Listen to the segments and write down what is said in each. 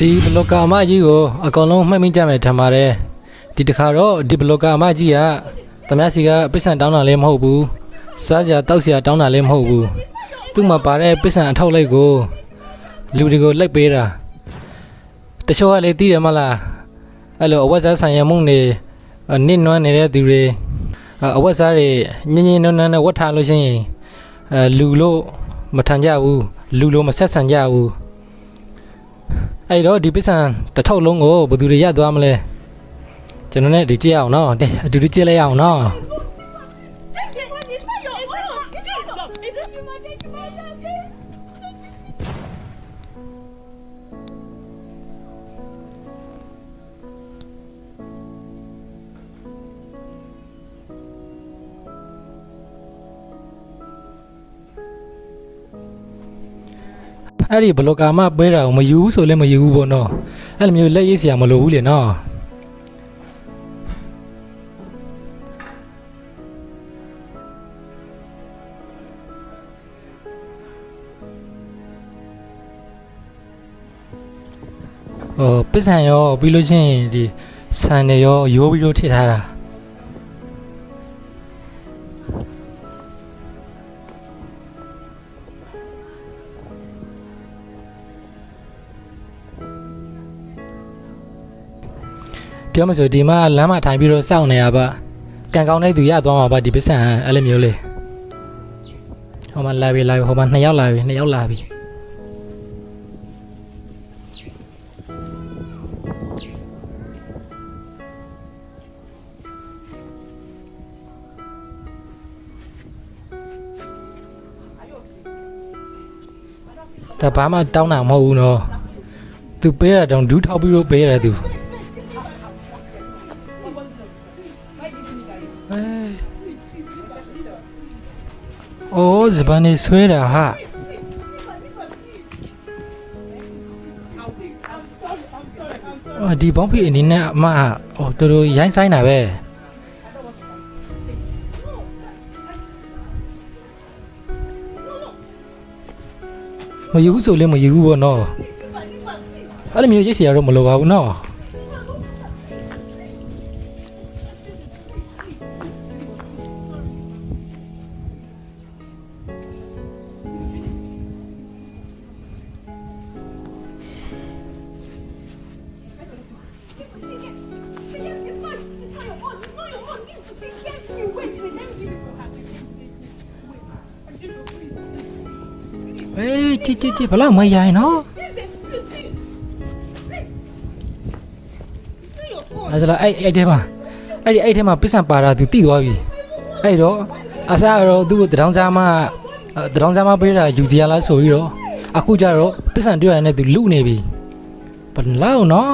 ဒီဘလော့ကာအမကြီးကိုအကောင်လုံးမှတ်မိကြမယ်ထင်ပါတယ်ဒီတခါတော့ဒီဘလော့ကာအမကြီးကသမ ्या စီကပစ္စံတောင်းတာလည်းမဟုတ်ဘူးစားကြတောက်စရာတောင်းတာလည်းမဟုတ်ဘူးသူ့မှာပါတဲ့ပစ္စံအထောက်လိုက်ကိုလူတွေကိုလိုက်ပေးတာတချို့ကလည်းသိတယ်မလားအဲ့လိုအဝတ်စားဆိုင်ရမှုတွေနစ်နွမ်းနေတဲ့သူတွေအဝတ်စားတွေညင်ညင်နွမ်းနွမ်းနဲ့ဝတ်ထားလို့ရှိရင်လူလို့မထန်ကြဘူးလူလို့မဆက်ဆံကြဘူးအဲ့တော့ဒီပစ္စံတစ်ထုပ်လုံးကိုဘယ်သူတွေရသွားမလဲကျွန်တော်နဲ့ဒီကြည့်အောင်နော်အတူတူကြည့်လိုက်အောင်နော်အဲ့ဒီဘလော့ကာမပေးတာကိုမယူဘူးဆိုလည်းမယူဘူးပေါ့နော်အဲ့လိုမျိုးလက်ရည်စရာမလိုဘူးလေနော်ပစ္စံရောပြီးလို့ချင်းဒီဆန်တွေရောရိုးပြီးတော့ထည့်ထားတာပြောမစို့ဒီမှာလမ်းမှာထိုင်ပြီးတော့စောင့်နေရပါကန်ကောင်းတဲ့သူရသွားမှာပါဒီပစ္စံအဲ့လိုမျိုးလေဟိုမှာလာပြီဟိုမှာ2ယောက်လာပြီဒါဘာမှတောင်းတာမဟုတ်ဘူးနော်သူပေးတာတော့ဒူးထောက်ပြီးတော့ပေးရတယ်သူ哦，日本的水了哈。ဒီဘောင်းဖေအနေနဲ့အမသူတို့ရိုင်းဆိုင်တာပဲမယူဘူးဆိုလည်းမယူဘူးပေါ့နော်အဲ့လိုမျိုးရိတ်စရာတော့မလိုပါဘူးနော်ကြည့်ဘလောက်မရိုင်းနော်အဲ့ဒါအဲ့ထဲမှာပစ္စံပါတာသူတိသွားပြီအဲ့တော့အစားတော့သူ့တရောင်းစားမပေးတာယူစီရလားဆိုပြီးတော့အခုကျတော့ပစ္စံတွေ့ရတဲ့သူလူနေပြီဘယ်လောက်နော်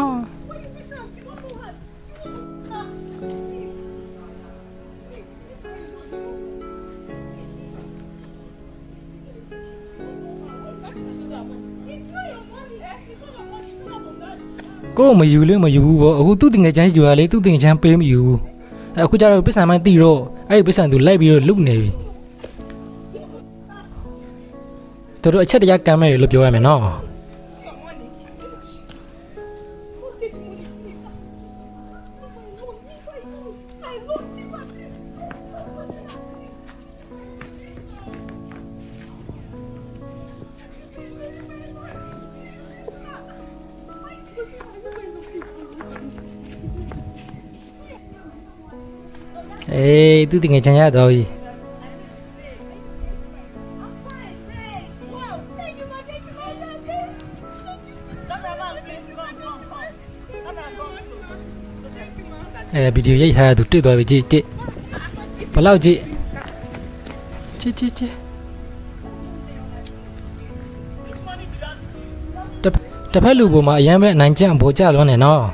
ကိုမယူလို့မယူဘူးပေါ့အခုသူ့တင်ငယ်ချမ်းယူရလေသူ့တင်ချမ်းပေးမယူဘူးအခုကျတော့ပစ္စံမှန်းတိတော့အဲ့ဒီပစ္စံသူလိုက်ပြီးတော့လုနေပြီတို့အချက်တရားကမ်းမဲ့လို့ပြောရမယ်နော်သူတင်ငယ်ချမ်းရတော့ပြီဗီဒီယိုရိုက်ထားတာသူတွေ့သွားပြီကြည့်ဘလောက်ကြည့်တစ်ဖက်လူပေါ်မှာအရန်ပဲအနိုင်ကျင့်ဘောကြလွန်းနေနော်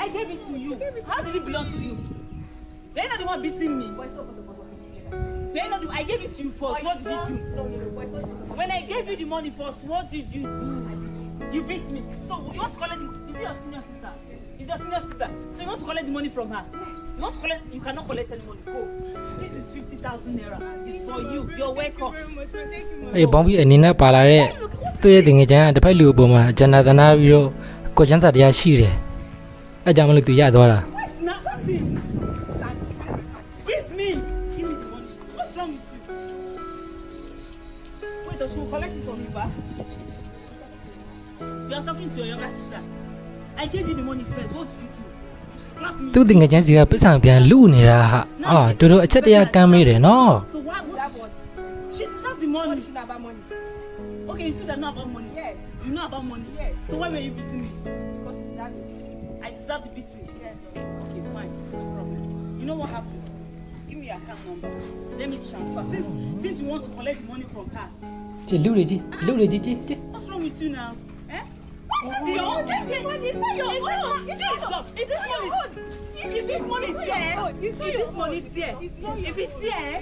I gave it to you. How did it belong to you? You're not the one beating me. I gave it to you first. What did you do? When I gave you the money first, what did you do? You beat me. So you want to collect the money? Is it your senior sister? It's your senior sister. So you want to collect the money from her? You want to collect? You cannot collect any money. Go. Please 50,000 naira. It's for you. You're welcome. အဲ့ဘောင်းပြီးအနေနဲ့ပါလာတဲ့သူ့ရဲ့တင်ငယ်ချမ်းကတစ်ဖက်လူအပေါ်မှာဂျန်နာသနာပြီးတော့ကိုချမ်းစာတရားရှိတယ်အဲ့ကြောင့်မလို့သူရသွားတာ What's not? What's it? Give me the money. What's wrong with you? Wait, does she collect it from you, ba? You are talking to your younger sister. I gave you the money first. What did you do? You slapped me. သူ့တင်ငယ်ချမ်းစီကပစ္စံပြန်လူနေတာဟာအာတို့တို့အချက်တရားကမ်းမေးတယ်နော် So why? What? She deserves the money. You should have money. Okay, you should have known about money. Yes. You know about money. Yes. So why were you beating me? Because you deserve it. I deserve the beating. Yes. Okay, fine. No problem. You know what happened? Give me your account number. Let me transfer. Since you want to collect the money from her. ကြည့်လူတွေကြည့်ကြည့် What's wrong with you now? Eh? What's it your own? It's not your own. Jesus! If this money is there, if this money is there, if it's there,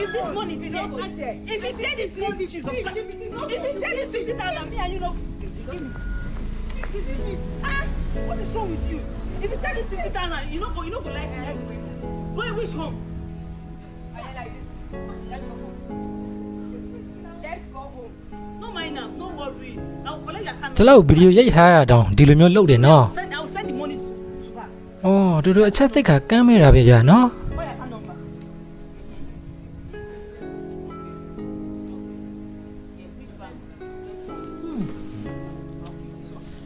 if this money is there, if it's there, this money is there, if it's there, this 50,000, me and you know, give me. Ah, what is wrong with you? If it's there, this 50,000, you know, go like it. Go and wish home. Are you like this? Let's go home. Let's go home. No mind now, no worry. I'll collect your account. ဒီလောက်ဗီဒီယိုရိုက်ထားတာတောင်ဒီလိုမျိုးလုပ်တယ်နော် I'll send the money to her. အော်တို့တို့အချက်သိက္ခာကမ်းမေးတာပဲဗျာနော် What your account number? Yeah, which bank?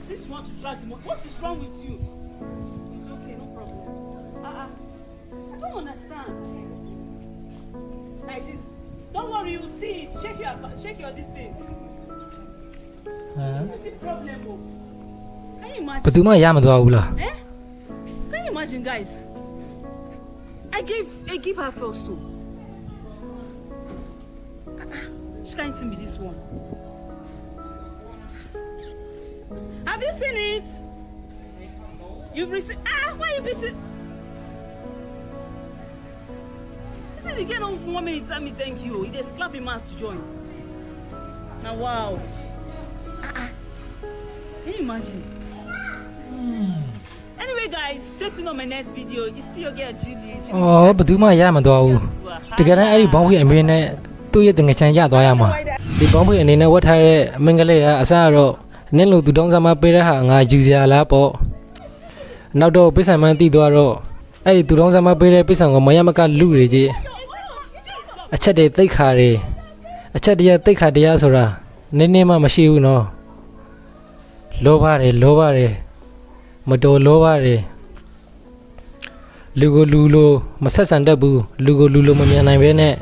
Since you want to drag the money, what is wrong with you? It's okay, no problem. I don't understand. Like this. Don't worry, you'll see it. Check your distance. ဟမ် What's the problem? Oh? Can you ဘယ် imagine? သူမှရမသွားဘူးလား Eh? Can you imagine, guys? I gave her first too. She can't even be this one. Have you seen it? You've received. Why are you beating? Listen again on 1 minute. Tell me thank you. He just slap him out to join. Now wow. Can you imagine? Anyway, guys, stay tuned on my next video. It's still your girl Julie. အော်ဘယ်သူမှရမသွားဘူးတကယ်တမ်းအဲ့ဒီဘောင်းပြီးအမေနဲ့သူ့ရဲ့တင်ငယ်ချမ်းရသွားရမှာဒီဘောင်းပြီးအနေနဲ့ဝတ်ထားတဲ့မင်္ဂလေးကအစကတော့နင်းလို့သူတောင်းစားမပေးတဲ့ဟာငါယူစရာလားပေါ့နောက်တော့ပိဿံမန်းတီးသွားတော့အဲ့ဒီသူတောင်းစားမပေးတဲ့ပိဿံကိုမရမကလူတွေကြီးအချက်တွေသိက္ခာတွေအချက်တရားသိက္ခာတရားဆိုတာနည်းနည်းမှမရှိဘူးနော်လောဘတယ်မတော်လောဘတယ်လူကိုလူလိုမဆက်ဆံတတ်ဘူးလူကိုလူလိုမမြင်နိုင်ဘဲနဲ့